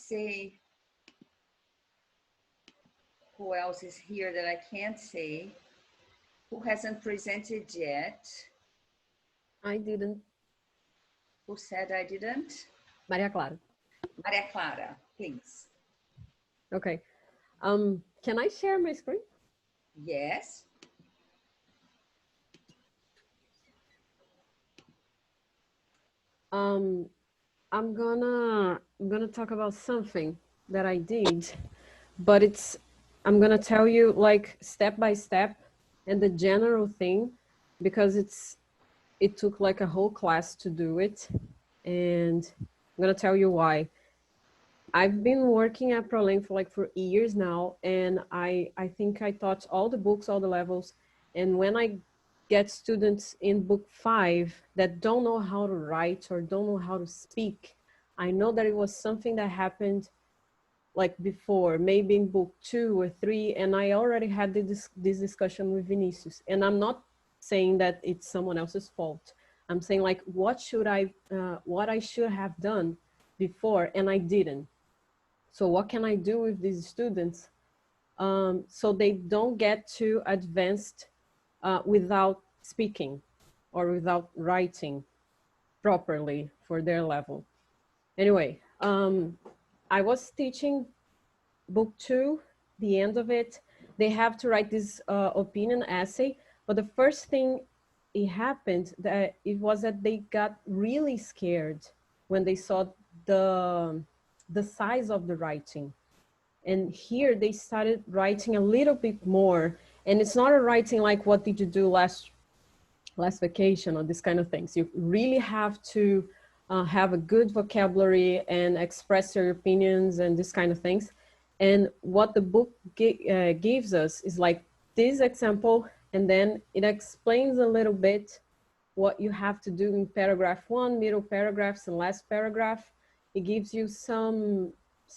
see who else is here that I can't see. Who hasn't presented yet? I didn't. Who said I didn't? Maria Clara. Maria Clara, please. Okay. Can I share my screen? Yes. I'm gonna talk about something that I did, but I'm gonna tell you like step by step and the general thing, because it took like a whole class to do it, and I'm gonna tell you why. I've been working at PROLEM for years now, and I think I taught all the books, all the levels, and when I get students in book 5 that don't know how to write or don't know how to speak, I know that it was something that happened like before, maybe in book 2 or 3, and I already had this discussion with Vinicius. And I'm not saying that it's someone else's fault. I'm saying like, what I should have done before, and I didn't. So what can I do with these students so they don't get too advanced without speaking or without writing properly for their level? Anyway, I was teaching book 2, the end of it. They have to write this opinion essay, but the first thing it happened that it was that they got really scared when they saw the size of the writing. And here they started writing a little bit more. And it's not a writing like, what did you do last vacation, or this kind of things. You really have to have a good vocabulary and express your opinions and this kind of things. And what the book gives us is like this example, and then it explains a little bit what you have to do in paragraph 1, middle paragraphs, and last paragraph. It gives you some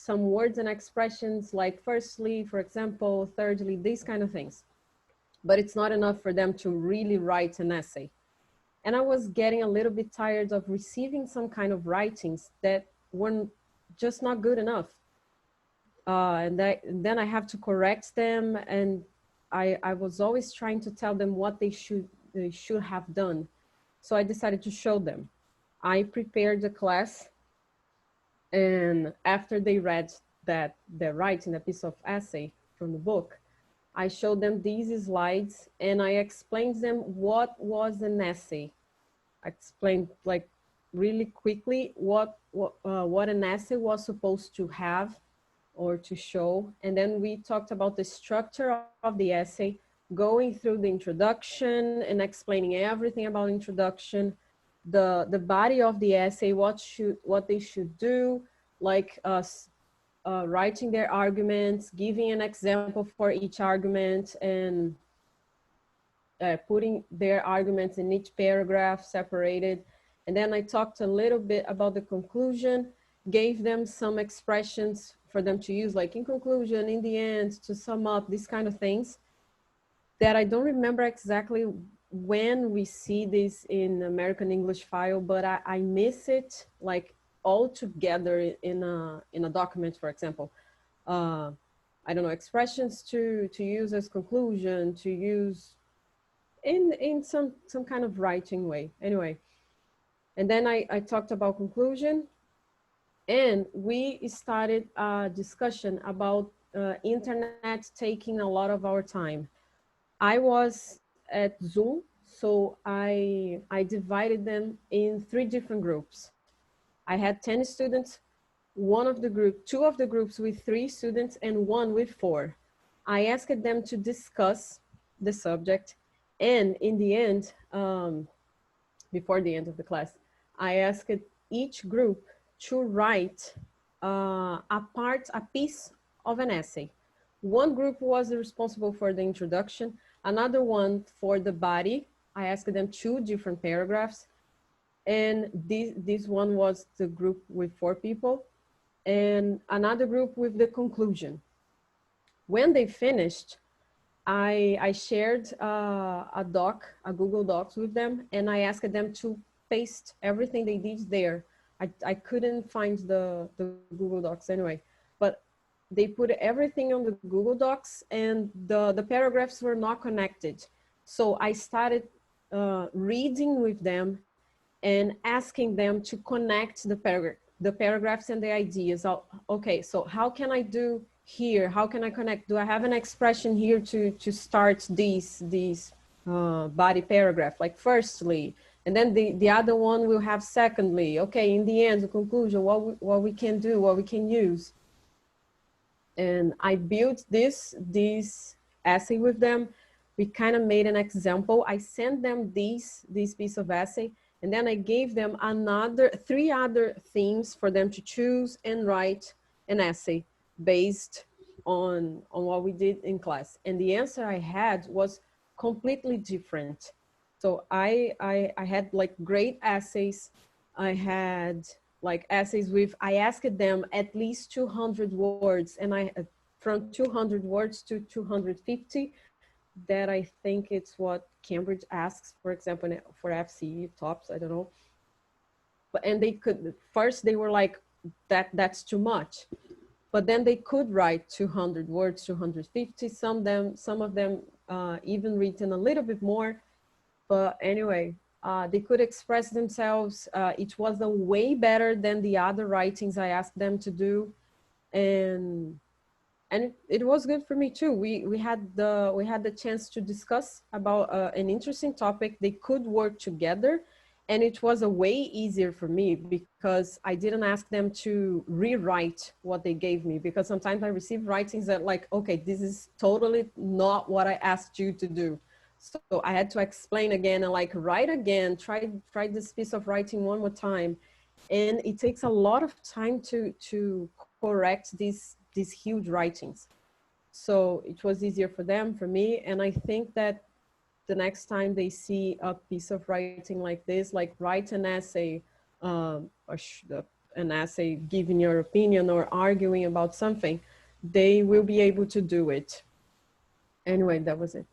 words and expressions like firstly, for example, thirdly, these kind of things. But it's not enough for them to really write an essay. And I was getting a little bit tired of receiving some kind of writings that were just not good enough. And then I have to correct them, and I was always trying to tell them what they should have done. So I decided to show them. I prepared the class, and after they read that they're writing a piece of essay from the book, I showed them these slides, and I explained them what was an essay. I explained like really quickly what an essay was supposed to have or to show. And then we talked about the structure of the essay, going through the introduction and explaining everything about introduction, the body of the essay, what they should do, like writing their arguments, giving an example for each argument, and putting their arguments in each paragraph separated. And then I talked a little bit about the conclusion, gave them some expressions for them to use, like in conclusion, in the end, to sum up, these kind of things that I don't remember exactly when we see this in American English file, but I miss it like all together in a document, for example. I don't know, expressions to use as conclusion, to use in some kind of writing way. Anyway, and then I talked about conclusion, and we started a discussion about internet taking a lot of our time. I was at Zoom, so I divided them in 3 different groups. I had 10 students, two of the groups with 3 students, and 1 with 4. I asked them to discuss the subject, and in the end, before the end of the class, I asked each group to write a piece of an essay. One group was responsible for the introduction, another one for the body. I asked them 2 different paragraphs, and this one was the group with 4 people, and another group with the conclusion. When they finished, I shared a Google Docs with them, and I asked them to paste everything they did there. I couldn't find the Google Docs anyway, but they put everything on the Google Docs and the paragraphs were not connected. So I started reading with them and asking them to connect the paragraphs and the ideas. Okay, so how can I do here? How can I connect? Do I have an expression here to start these body paragraph, like firstly, and then the other one will have secondly. Okay, in the end, the conclusion, what we can do, what we can use. And I built this essay with them. We kind of made an example. I sent them this piece of essay, and then I gave them three other themes for them to choose and write an essay based on what we did in class. And the answer I had was completely different. So I had like great essays. I had like essays with, I asked them at least 200 words, and from 200 words to 250, that I think it's what Cambridge asks, for example, for FCE tops, I don't know. And they could, first they were like, that's too much. But then they could write 200 words, 250, some of them even written a little bit more. But anyway, they could express themselves. It was a way better than the other writings I asked them to do. And it was good for me too. We had the chance to discuss about an interesting topic. They could work together, and it was a way easier for me because I didn't ask them to rewrite what they gave me, because sometimes I receive writings that like, okay, this is totally not what I asked you to do. So I had to explain again and like write again, try this piece of writing one more time. And it takes a lot of time to correct these huge writings. So it was easier for them, for me. And I think that the next time they see a piece of writing like this, like write an essay, an essay giving your opinion or arguing about something, they will be able to do it. Anyway, that was it.